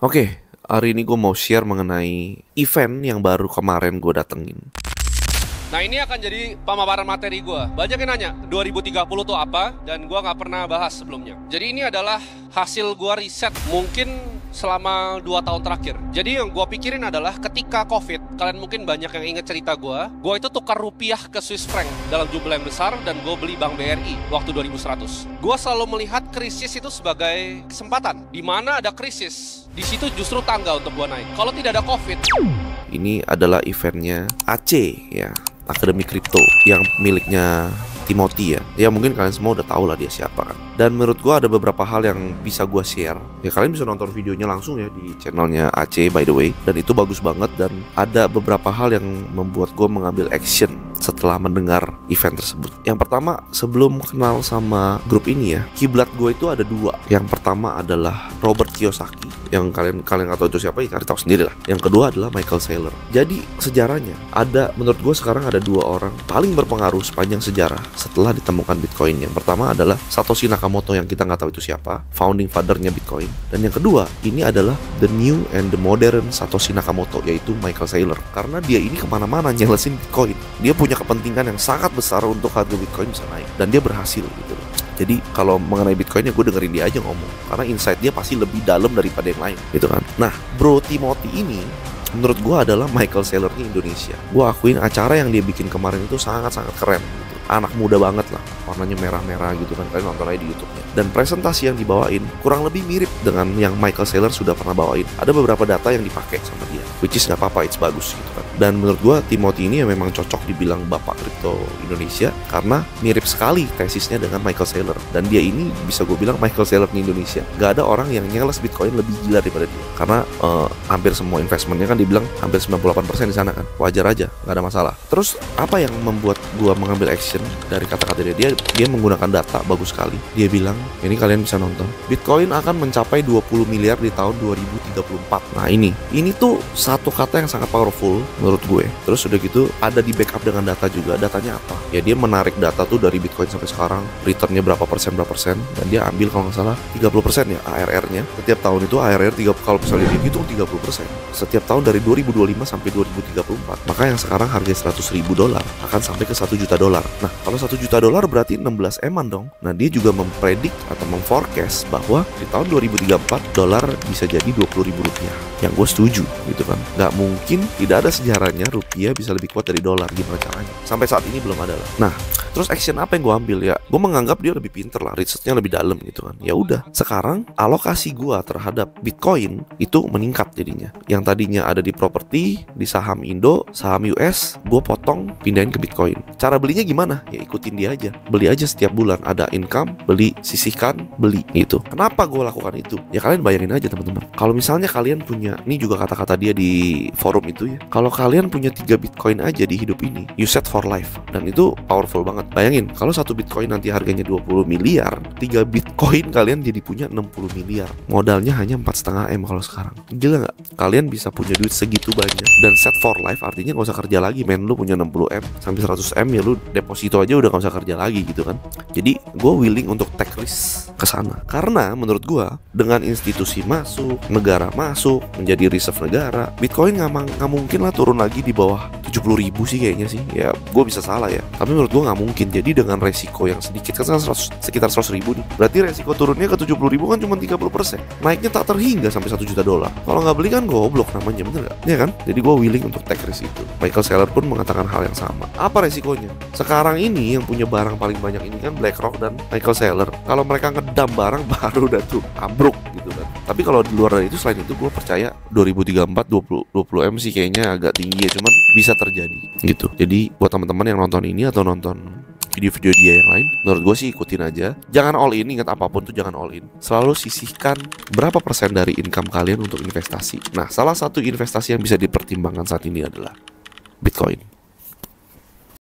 Oke, hari ini gue mau share mengenai event yang baru kemarin gue datengin. Nah, ini akan jadi pemaparan materi gue. Banyak yang nanya 2030 tuh apa, dan gue nggak pernah bahas sebelumnya. Jadi ini adalah hasil gue riset mungkin selama 2 tahun terakhir. Jadi yang gue pikirin adalah ketika COVID, kalian mungkin banyak yang inget cerita gue itu tukar rupiah ke Swiss franc dalam jumlah yang besar, dan gue beli Bank BRI waktu 2100. Gue selalu melihat krisis itu sebagai kesempatan. Di mana ada krisis, di situ justru tangga untuk gue naik. Kalau tidak ada COVID. Ini adalah eventnya AC ya, Akademi Kripto yang miliknya Timothy ya. Ya mungkin kalian semua udah tahu lah dia siapa kan. Dan menurut gue ada beberapa hal yang bisa gue share. Ya kalian bisa nonton videonya langsung ya di channelnya AC by the way. Dan itu bagus banget, dan ada beberapa hal yang membuat gue mengambil action setelah mendengar event tersebut. Yang pertama, sebelum kenal sama grup ini ya, kiblat gue itu ada 2. Yang pertama adalah Robert Kiyosaki, yang kalian nggak tahu itu siapa ya, cari tahu sendiri lah. Yang kedua adalah Michael Saylor. Jadi sejarahnya ada, menurut gue sekarang ada 2 orang paling berpengaruh sepanjang sejarah setelah ditemukan Bitcoin. Yang pertama adalah Satoshi Nakamoto, yang kita nggak tahu itu siapa, founding fathernya Bitcoin. Dan yang kedua ini adalah the new and the modern Satoshi Nakamoto, yaitu Michael Saylor. Karena dia ini kemana-mana nyelesin Bitcoin. Dia punya kepentingan yang sangat besar untuk harga Bitcoin bisa naik, dan dia berhasil gitu loh. Jadi kalau mengenai Bitcoin ya gue dengerin dia aja ngomong, karena insight dia pasti lebih dalam daripada yang lain gitu kan. Nah, Bro Timothy ini menurut gue adalah Michael Saylor-nya Indonesia. Gue akuin acara yang dia bikin kemarin itu sangat-sangat keren gitu. Anak muda banget lah, warnanya merah-merah gitu kan, kalian nonton aja di YouTube-nya. Dan presentasi yang dibawain kurang lebih mirip dengan yang Michael Saylor sudah pernah bawain. Ada beberapa data yang dipakai sama dia, which is gak apa-apa, it's bagus gitu kan. Dan menurut gue Timothy ini ya memang cocok dibilang bapak kripto Indonesia, karena mirip sekali tesisnya dengan Michael Saylor. Dan dia ini bisa gue bilang Michael Saylor di Indonesia. Gak ada orang yang nyeles Bitcoin lebih gila daripada dia, karena hampir semua investmentnya kan dibilang hampir 98% di sana kan. Wajar aja, gak ada masalah. Terus apa yang membuat gue mengambil action dari kata-kata dia menggunakan data bagus sekali. Dia bilang, ini kalian bisa nonton, Bitcoin akan mencapai 20 miliar di tahun 2034. Nah ini tuh satu kata yang sangat powerful menurut gue. Terus udah gitu ada di backup dengan data juga. Datanya apa? Ya dia menarik data tuh dari Bitcoin sampai sekarang, returnnya berapa persen, dan dia ambil kalau nggak salah 30% ya ARR-nya. Setiap tahun itu ARR 3, kalau misalnya dihitung 30%. Setiap tahun dari 2025 sampai 2034. Maka yang sekarang harga $100.000 akan sampai ke $1 juta. Nah, kalau $1 juta berarti 16 eman dong. Nah, dia juga mempredik atau memforecast bahwa di tahun 2034 dolar bisa jadi Rp20.000. Yang gue setuju gitu kan. Gak mungkin, tidak ada sejarahnya rupiah bisa lebih kuat dari dolar. Gimana caranya? Sampai saat ini belum ada lah. Nah, terus action apa yang gue ambil ya? Gue menganggap dia lebih pinter lah, risetnya lebih dalam gitu kan. Ya udah, sekarang alokasi gue terhadap Bitcoin itu meningkat jadinya. Yang tadinya ada di properti, di saham Indo, saham US, gue potong pindahin ke Bitcoin. Cara belinya gimana? Ya ikutin dia aja. Beli aja setiap bulan, ada income, beli, sisihkan, beli gitu. Kenapa gue lakukan itu? Ya kalian bayangin aja teman-teman. Kalau misalnya kalian punya, ini juga kata-kata dia di forum itu ya, kalau kalian punya 3 Bitcoin aja di hidup ini, you set for life. Dan itu powerful banget. Bayangin, kalau 1 Bitcoin nanti harganya 20 miliar, 3 Bitcoin kalian jadi punya 60 miliar. Modalnya hanya 4,5 M kalau sekarang. Gila nggak? Kalian bisa punya duit segitu banyak. Dan set for life artinya gak usah kerja lagi, men. Lu punya 60 M sampai 100 M ya lu deposito aja udah gak usah kerja lagi gitu kan. Jadi gue willing untuk take risk ke sana. Karena menurut gue dengan institusi masuk, negara masuk, menjadi reserve negara, Bitcoin gak mungkin lah turun lagi di bawah 70.000 sih kayaknya sih. Ya gue bisa salah ya, tapi menurut gue gak mungkin. Jadi dengan resiko yang sedikit kan sekitar 100.000 nih, berarti resiko turunnya ke 70.000 kan cuma 30%. Naiknya tak terhingga sampai $1 juta. Kalau nggak beli kan goblok namanya, bener gak? Ya kan? Jadi gue willing untuk take risk itu. Michael Saylor pun mengatakan hal yang sama. Apa resikonya? Sekarang ini yang punya barang paling banyak ini kan BlackRock dan Michael Saylor. Kalau mereka ngedam barang baru udah tuh ambruk gitu kan. Tapi kalau di luar dari itu, selain itu gue percaya 2034 20 M sih kayaknya agak tinggi ya, cuman bisa terjadi gitu. Jadi buat teman-teman yang nonton ini atau nonton video-video dia yang lain, menurut gue sih ikutin aja. Jangan all in, ingat apapun tuh jangan all in. Selalu sisihkan berapa persen dari income kalian untuk investasi. Nah, salah satu investasi yang bisa dipertimbangkan saat ini adalah Bitcoin.